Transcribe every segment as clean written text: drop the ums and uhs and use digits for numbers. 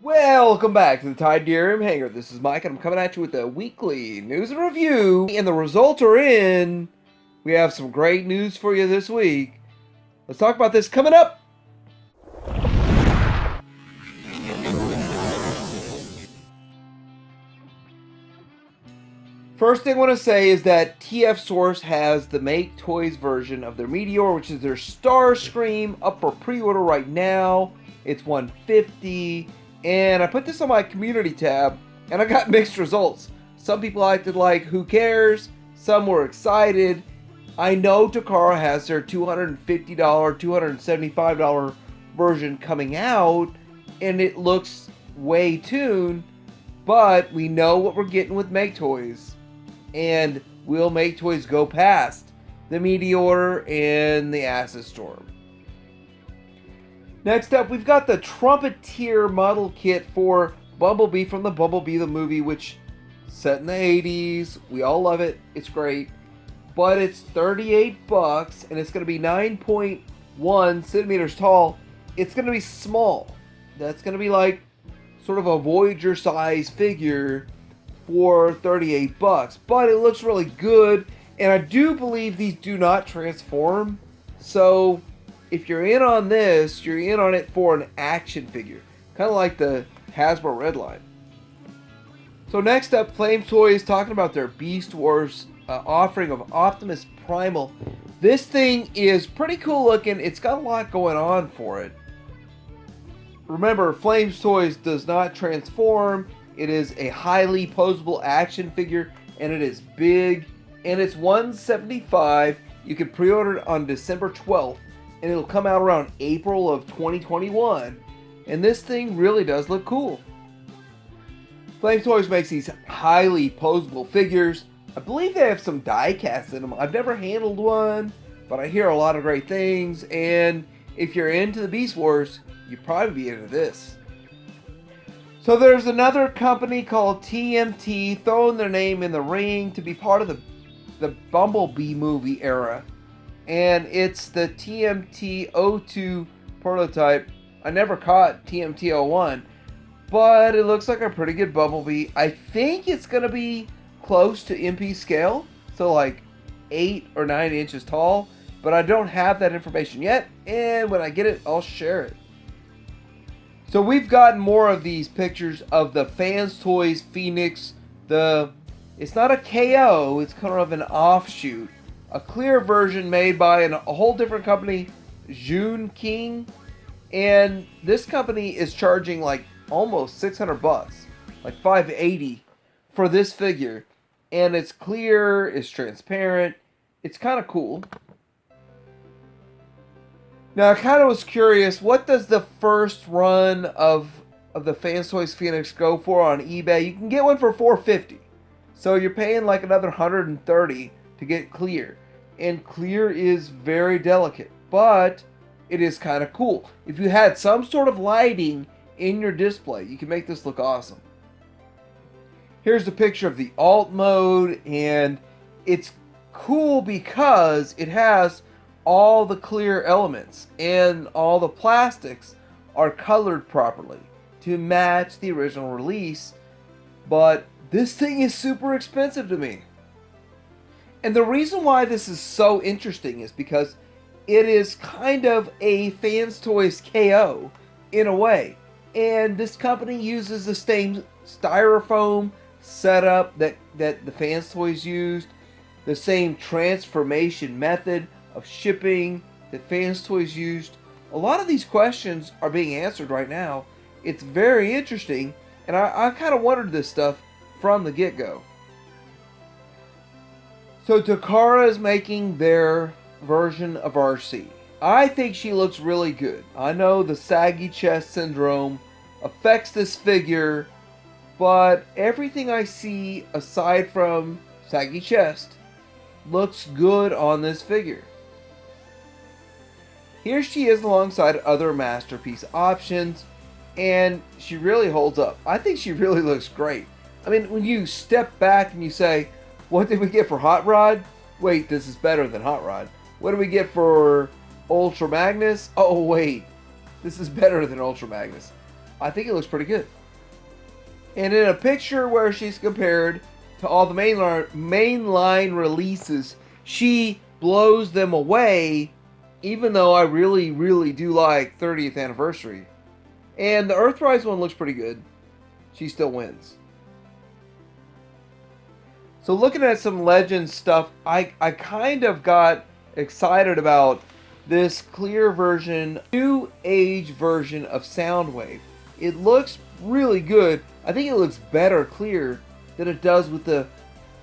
Welcome back to the Tide DRM Hangar. This is Mike, and I'm coming at you with a weekly news and review. And the results are in. We have some great news for you this week. Let's talk about this coming up. First thing I want to say is that TF Source has the Make Toys version of their Meteor, which is their Starscream, up for pre-order right now. It's $150. And I put this on my community tab, and I got mixed results. Some people acted like, who cares? Some were excited. I know Takara has their $250, $275 version coming out, and it looks way tuned, but we know what we're getting with Make Toys. And will Make Toys go past the Meteor and the Acid Storm? Next up, we've got the Trumpeteer model kit for Bumblebee from the Bumblebee the movie, which set in the 80s. We all love it. It's great. But it's $38 and it's going to be 9.1 centimeters tall. It's going to be small. That's going to be like sort of a Voyager size figure for $38. But it looks really good. And I do believe these do not transform. So if you're in on this, you're in on it for an action figure. Kind of like the Hasbro Redline. So next up, Flame Toys talking about their Beast Wars offering of Optimus Primal. This thing is pretty cool looking. It's got a lot going on for it. Remember, Flames Toys does not transform. It is a highly posable action figure, and it is big, and it's $175. You can pre-order it on December 12th. And it'll come out around April of 2021. And this thing really does look cool. Flame Toys makes these highly posable figures. I believe they have some die casts in them. I've never handled one, but I hear a lot of great things. And if you're into the Beast Wars, you'd probably be into this. So there's another company called TMT throwing their name in the ring to be part of the Bumblebee movie era. And it's the TMT-02 prototype. I never caught TMT-01, but it looks like a pretty good Bumblebee. I think it's going to be close to MP scale, so like 8 or 9 inches tall, but I don't have that information yet, and when I get it, I'll share it. So we've gotten more of these pictures of the Fans Toys Phoenix. It's not a KO, it's kind of an offshoot. A clear version made by a whole different company, June King. And this company is charging like almost $600, like $580 for this figure. And it's clear, it's transparent, it's kind of cool. Now I kind of was curious, what does the first run of the Fans Toys Phoenix go for on eBay? You can get one for $450. So you're paying like another $130 to get clear. And clear is very delicate, but it is kind of cool. If you had some sort of lighting in your display, you can make this look awesome. Here's a picture of the alt mode, and it's cool because it has all the clear elements and all the plastics are colored properly to match the original release. But this thing is super expensive to me. And the reason why this is so interesting is because it is kind of a Fans Toys KO in a way. And this company uses the same styrofoam setup that the Fans Toys used, the same transformation method of shipping that Fans Toys used. A lot of these questions are being answered right now. It's very interesting, and I kind of wondered this stuff from the get-go. So Takara is making their version of RC. I think she looks really good. I know the saggy chest syndrome affects this figure, but everything I see aside from saggy chest looks good on this figure. Here she is alongside other Masterpiece options, and she really holds up. I think she really looks great. I mean, when you step back and you say, what did we get for Hot Rod? Wait, this is better than Hot Rod. What do we get for Ultra Magnus? Oh, wait, this is better than Ultra Magnus. I think it looks pretty good. And in a picture where she's compared to all the mainline releases, she blows them away, even though I really, really do like 30th Anniversary. And the Earthrise one looks pretty good. She still wins. So looking at some Legends stuff, I kind of got excited about this clear version, new age version of Soundwave. It looks really good. I think it looks better clear than it does with the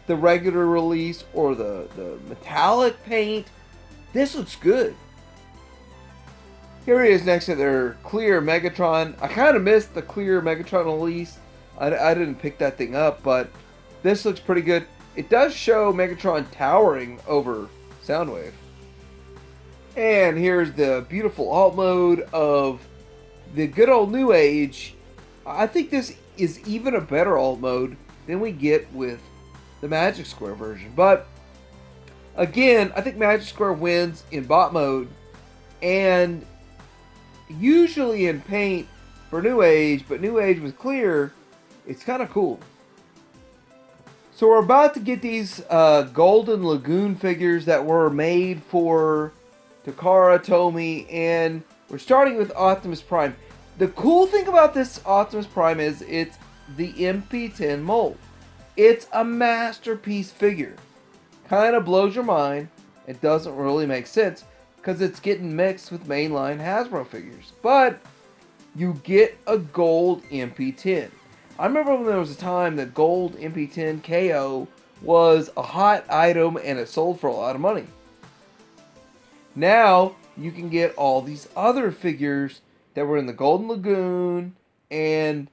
regular release or the metallic paint. This looks good. Here he is next to their clear Megatron. I kind of missed the clear Megatron release. I didn't pick that thing up, but this looks pretty good. It does show Megatron towering over Soundwave. And here's the beautiful alt mode of the good old New Age. I think this is even a better alt mode than we get with the Magic Square version. But again, I think Magic Square wins in bot mode, and usually in paint for New Age, but New Age with clear, it's kind of cool. So we're about to get these golden Lagoon figures that were made for Takara, Tomy, and we're starting with Optimus Prime. The cool thing about this Optimus Prime is it's the MP10 mold. It's a masterpiece figure. Kind of blows your mind. It doesn't really make sense because it's getting mixed with mainline Hasbro figures. But you get a gold MP10. I remember when there was a time that gold MP10 KO was a hot item and it sold for a lot of money. Now you can get all these other figures that were in the Golden Lagoon, and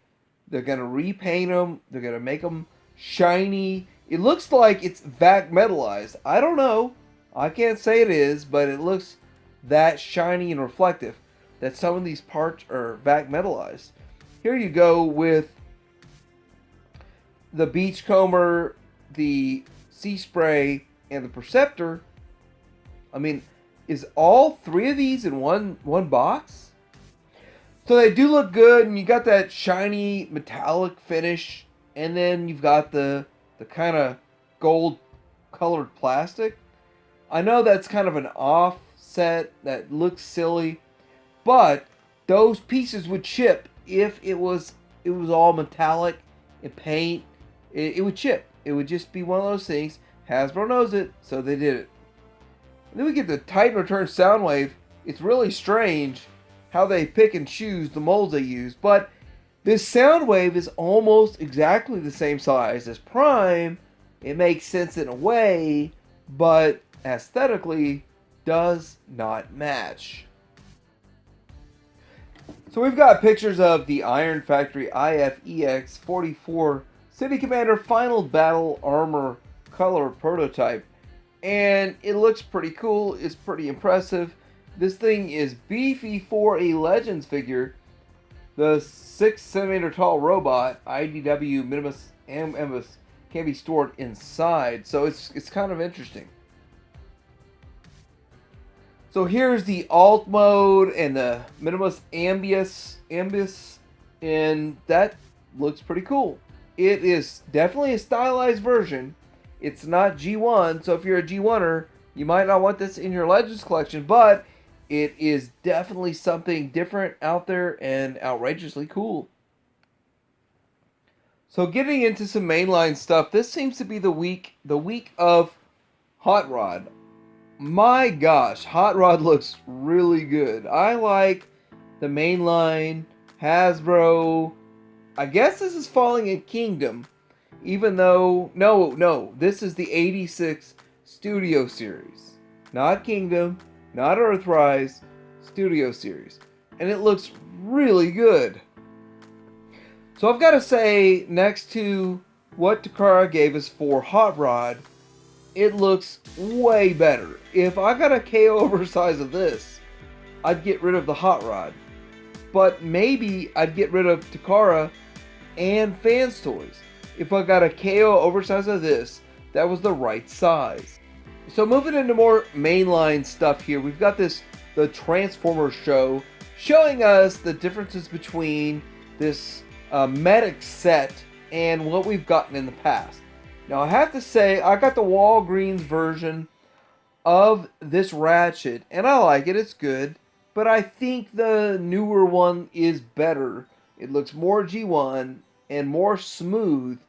they're going to repaint them. They're going to make them shiny. It looks like it's vac metalized. I don't know. I can't say it is, but it looks that shiny and reflective that some of these parts are vac metalized. Here you go with the Beachcomber, the Sea Spray, and the Perceptor. I mean, is all three of these in one box? So they do look good, and you got that shiny metallic finish, and then you've got the kind of gold colored plastic. I know that's kind of an offset that looks silly, but those pieces would chip if it was all metallic and paint. It would chip. It would just be one of those things. Hasbro knows it, so they did it. And then we get the Titan Return Soundwave. It's really strange how they pick and choose the molds they use, but this Soundwave is almost exactly the same size as Prime. It makes sense in a way, but aesthetically does not match. So we've got pictures of the Iron Factory IFEX 44 City Commander Final Battle Armor Color Prototype. And it looks pretty cool. It's pretty impressive. This thing is beefy for a Legends figure. The 6 centimeter tall robot, IDW Minimus Ambus, can be stored inside. So it's kind of interesting. So here's the alt mode and the Minimus Ambus, and that looks pretty cool. It is definitely a stylized version. It's not G1, so if you're a G1er, you might not want this in your Legends collection, but it is definitely something different out there and outrageously cool. So getting into some mainline stuff, this seems to be the week of Hot Rod. My gosh, Hot Rod looks really good. I like the mainline, Hasbro. I guess this is falling in Kingdom, even though, no, this is the 86 Studio Series. Not Kingdom, not Earthrise, Studio Series. And it looks really good. So I've got to say, next to what Takara gave us for Hot Rod, it looks way better. If I got a KO oversize of this, I'd get rid of the Hot Rod. But maybe I'd get rid of Takara and Fans Toys. If I got a KO oversize of this, that was the right size. So moving into more mainline stuff here, we've got the Transformers show showing us the differences between this medic set and what we've gotten in the past. Now I have to say, I got the Walgreens version of this Ratchet, and I like it, it's good, but I think the newer one is better. It looks more G1 and more smooth.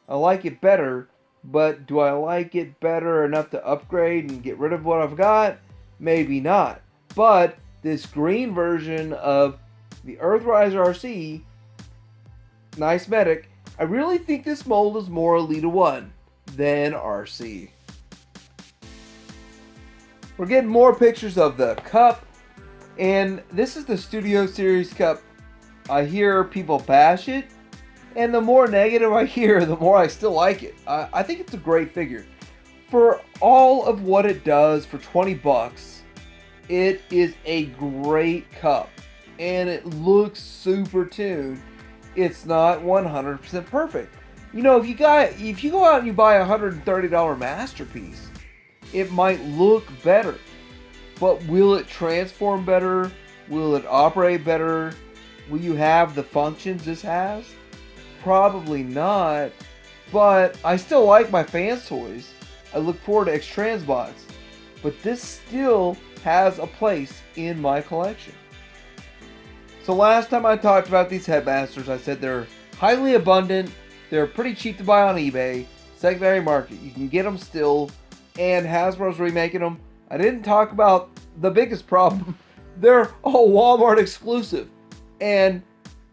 I like it better, but do I like it better enough to upgrade and get rid of what I've got? Maybe not. But this green version of the Earthrise RC, nice medic, I really think this mold is more Elite 1 than RC. We're getting more pictures of the cup, and this is the Studio Series cup. I hear people bash it, and the more negative I hear, the more I still like it. I think it's a great figure. For all of what it does for 20 bucks, it is a great cup, and it looks super tuned. It's not 100% perfect. You know, if you go out and you buy a $130 masterpiece, it might look better, but will it transform better? Will it operate better? Will you have the functions this has? Probably not, but I still like my Fans Toys. I look forward to X-Transbots, but this still has a place in my collection. So last time I talked about these Headmasters, I said they're highly abundant, they're pretty cheap to buy on eBay, secondary market, you can get them still, and Hasbro's remaking them. I didn't talk about the biggest problem. They're a Walmart exclusive, and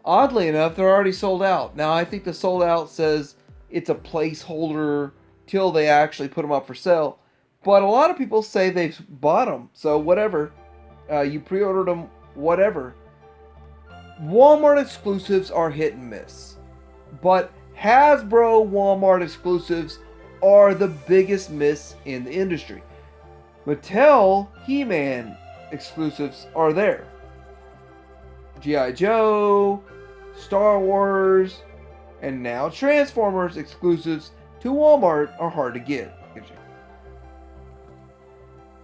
oddly enough, they're already sold out. Now, I think the sold out says it's a placeholder till they actually put them up for sale, but a lot of people say they've bought them, so whatever. You pre-ordered them, whatever. Walmart exclusives are hit and miss, but Hasbro Walmart exclusives are the biggest miss in the industry. Mattel He-Man exclusives are there. G.I. Joe, Star Wars, and now Transformers exclusives to Walmart are hard to get.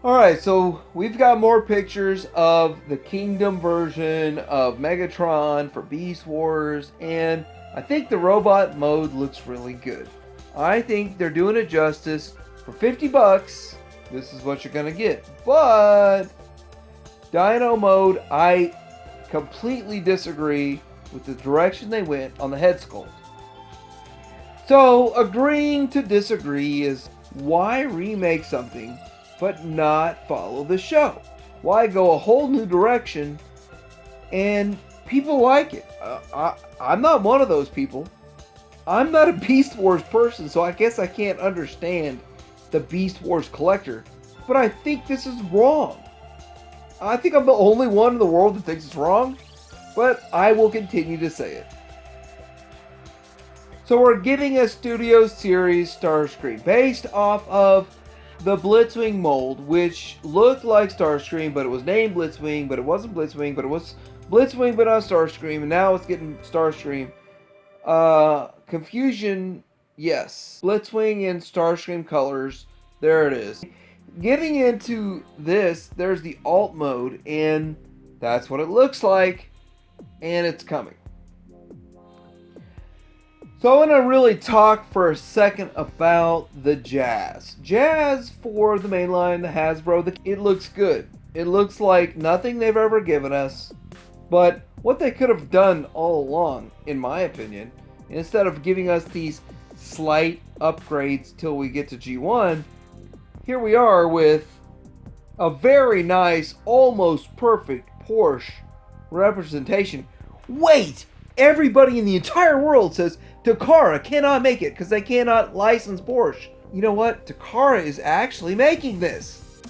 Alright, so we've got more pictures of the Kingdom version of Megatron for Beast Wars, and I think the robot mode looks really good. I think they're doing it justice. For 50 bucks, this is what you're going to get. But Dino mode, I completely disagree with the direction they went on the head sculpt. So agreeing to disagree is why remake something but not follow the show? Why go a whole new direction and people like it? I'm not one of those people. I'm not a Beast Wars person, so I guess I can't understand the Beast Wars collector. But I think this is wrong. I think I'm the only one in the world that thinks it's wrong, but I will continue to say it. So we're getting a Studio Series Starscream based off of the Blitzwing mold, which looked like Starscream, but it was named Blitzwing, but it wasn't Blitzwing, but it was Blitzwing, but not Starscream, and now it's getting Starscream. Confusion, yes. Blitzwing and Starscream colors, there it is. Getting into this, there's the alt mode, and that's what it looks like, and it's coming. So I want to really talk for a second about the Jazz. Jazz for the mainline, the Hasbro, it looks good. It looks like nothing they've ever given us, but what they could have done all along, in my opinion, instead of giving us these slight upgrades till we get to G1, here we are with a very nice, almost perfect Porsche representation. Wait! Everybody in the entire world says Takara cannot make it because they cannot license Porsche. You know what? Takara is actually making this.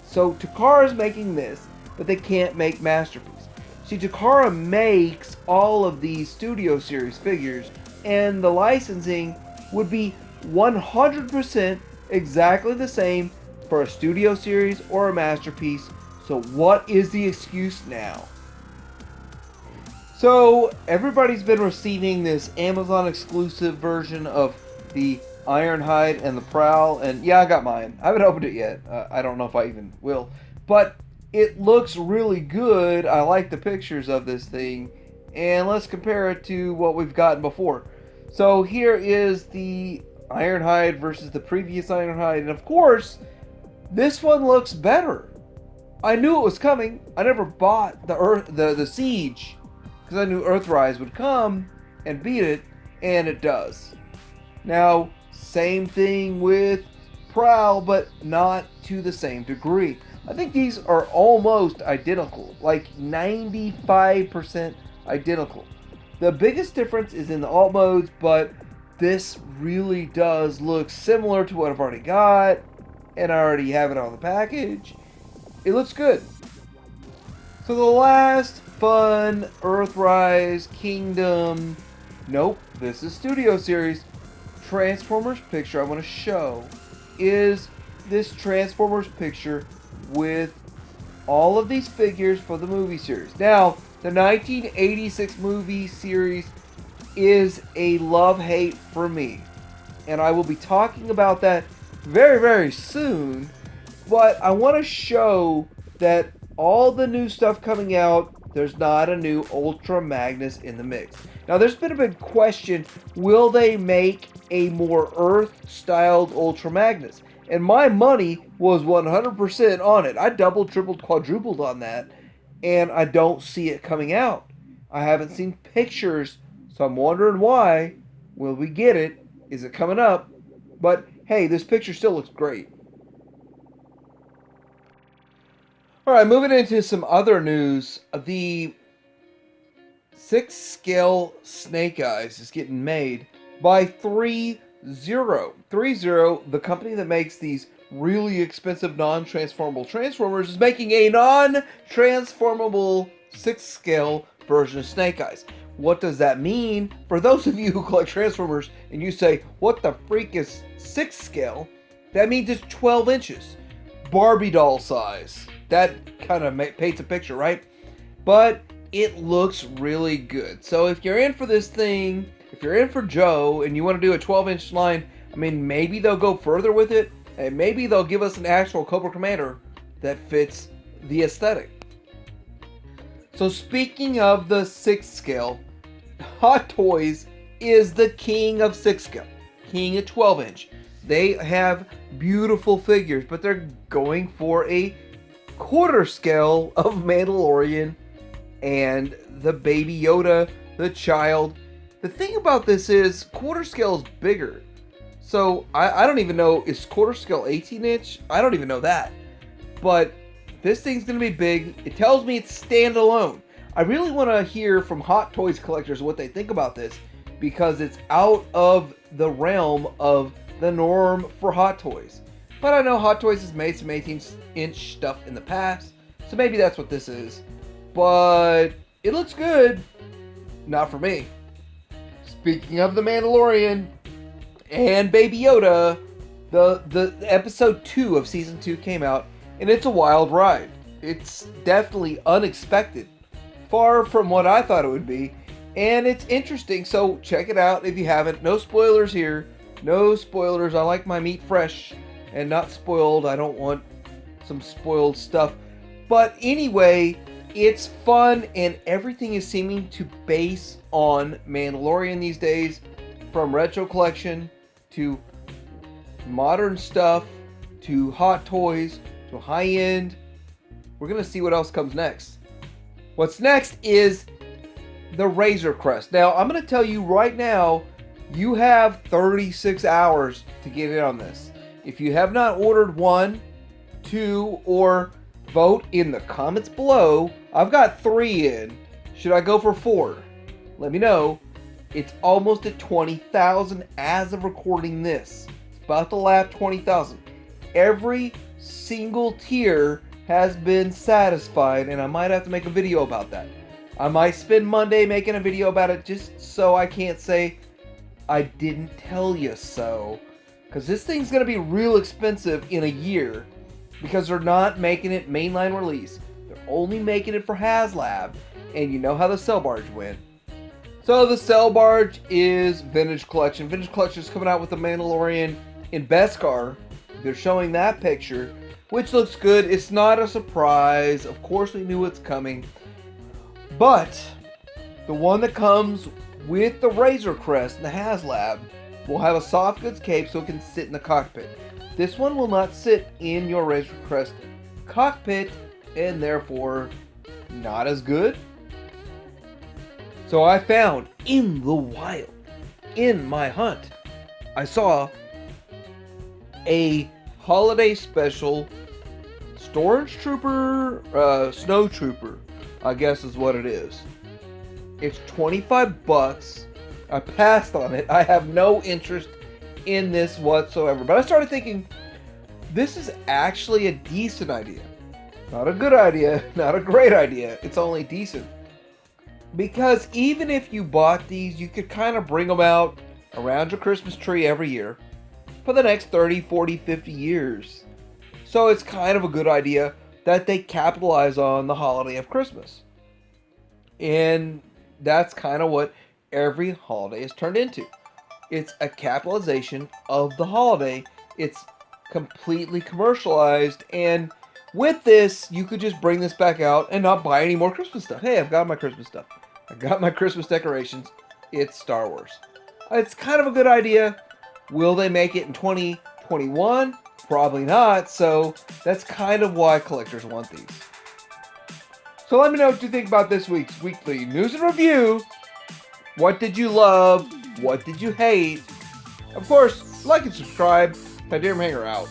So Takara is making this, but they can't make Masterpiece. See, Takara makes all of these Studio Series figures, and the licensing would be 100% exactly the same for a Studio Series or a Masterpiece. So what is the excuse now? So everybody's been receiving this Amazon exclusive version of the Ironhide and the Prowl, and yeah, I got mine. I haven't opened it yet. I don't know if I even will, but it looks really good. I like the pictures of this thing, and let's compare it to what we've gotten before. So here is the Ironhide versus the previous Ironhide, and of course, this one looks better. I knew it was coming. I never bought the Siege because I knew Earthrise would come and beat it, and it does. Now, same thing with Prowl, but not to the same degree. I think these are almost identical, like 95% identical. The biggest difference is in the alt modes, but this really does look similar to what I've already got, and I already have it on the package. It looks good. So the last fun Earthrise Kingdom, nope, this is Studio Series, Transformers picture I want to show is this Transformers picture with all of these figures for the movie series. Now, the 1986 movie series is a love-hate for me, and I will be talking about that very, very soon, but I want to show that all the new stuff coming out, there's not a new Ultra Magnus in the mix. Now, there's been a big question, will they make a more Earth-styled Ultra Magnus? And my money was 100% on it. I doubled, tripled, quadrupled on that, and I don't see it coming out. I haven't seen pictures, so I'm wondering why. Will we get it? Is it coming up? But hey, this picture still looks great. Alright, moving into some other news. The 6-scale Snake Eyes is getting made by Threezero. Threezero, the company that makes these really expensive non-transformable Transformers, is making a non-transformable 6-scale version of Snake Eyes. What does that mean? For those of you who collect Transformers and you say, what the freak is 6-scale? That means it's 12 inches. Barbie doll size. That kind of paints a picture, right? But it looks really good. So if you're in for this thing, if you're in for Joe and you want to do a 12-inch line, I mean, maybe they'll go further with it, and maybe they'll give us an actual Cobra Commander that fits the aesthetic. So speaking of the 6-scale, Hot Toys is the king of 6-scale, king of 12-inch. They have beautiful figures, but they're going for a quarter scale of Mandalorian and the Baby Yoda, the child. The thing about this is quarter scale is bigger. So I don't even know, is quarter scale 18 inch? I don't even know that. But this thing's going to be big. It tells me it's standalone. I really want to hear from Hot Toys collectors what they think about this, because it's out of the realm of the norm for Hot Toys. But I know Hot Toys has made some 18-inch stuff in the past, so maybe that's what this is. But it looks good. Not for me. Speaking of the Mandalorian and Baby Yoda, the episode 2 of season 2 came out, and it's a wild ride. It's definitely unexpected, far from what I thought it would be, and it's interesting, so check it out if you haven't. No spoilers here. No spoilers. I like my meat fresh and not spoiled. I don't want some spoiled stuff. But anyway, it's fun, and everything is seeming to base on Mandalorian these days, from retro collection to modern stuff to Hot Toys to high end. We're gonna see what else comes next. What's next is the Razor Crest. Now, I'm gonna tell you right now, you have 36 hours to get in on this. If you have not ordered 1, 2, or vote in the comments below. I've got 3 in. Should I go for 4? Let me know. It's almost at 20,000 as of recording this. It's about to lap 20,000. Every single tier has been satisfied, and I might have to make a video about that. I might spend Monday making a video about it just so I can't say I didn't tell you so. Because this thing's going to be real expensive in a year, because they're not making it mainline release. They're only making it for HasLab, and you know how the Cell Barge went. So the Cell Barge is Vintage Collection. Vintage Collection is coming out with the Mandalorian in Beskar. They're showing that picture, which looks good. It's not a surprise. Of course we knew what's coming. But The one that comes with the Razor Crest and the HasLab will have a soft goods cape so it can sit in the cockpit. This one will not sit in your Razor Crest cockpit and therefore not as good. So I found in the wild, in my hunt, I saw a holiday special Storage Trooper, Snow Trooper, I guess is what it is. It's $25. I passed on it. I have no interest in this whatsoever. But I started thinking, this is actually a decent idea. Not a good idea, not a great idea. It's only decent. Because even if you bought these, you could kind of bring them out around your Christmas tree every year for the next 30, 40, 50 years. So it's kind of a good idea that they capitalize on the holiday of Christmas. And that's kind of what every holiday is turned into. It's a capitalization of the holiday. It's completely commercialized, and with this, you could just bring this back out and not buy any more Christmas stuff. Hey, I've got my Christmas stuff. I got my Christmas decorations. It's Star Wars. It's kind of a good idea. Will they make it in 2021? Probably not, so that's kind of why collectors want these. So let me know what you think about this week's weekly news and review. What did you love? What did you hate? Of course, like and subscribe. Tydirium Hanger out.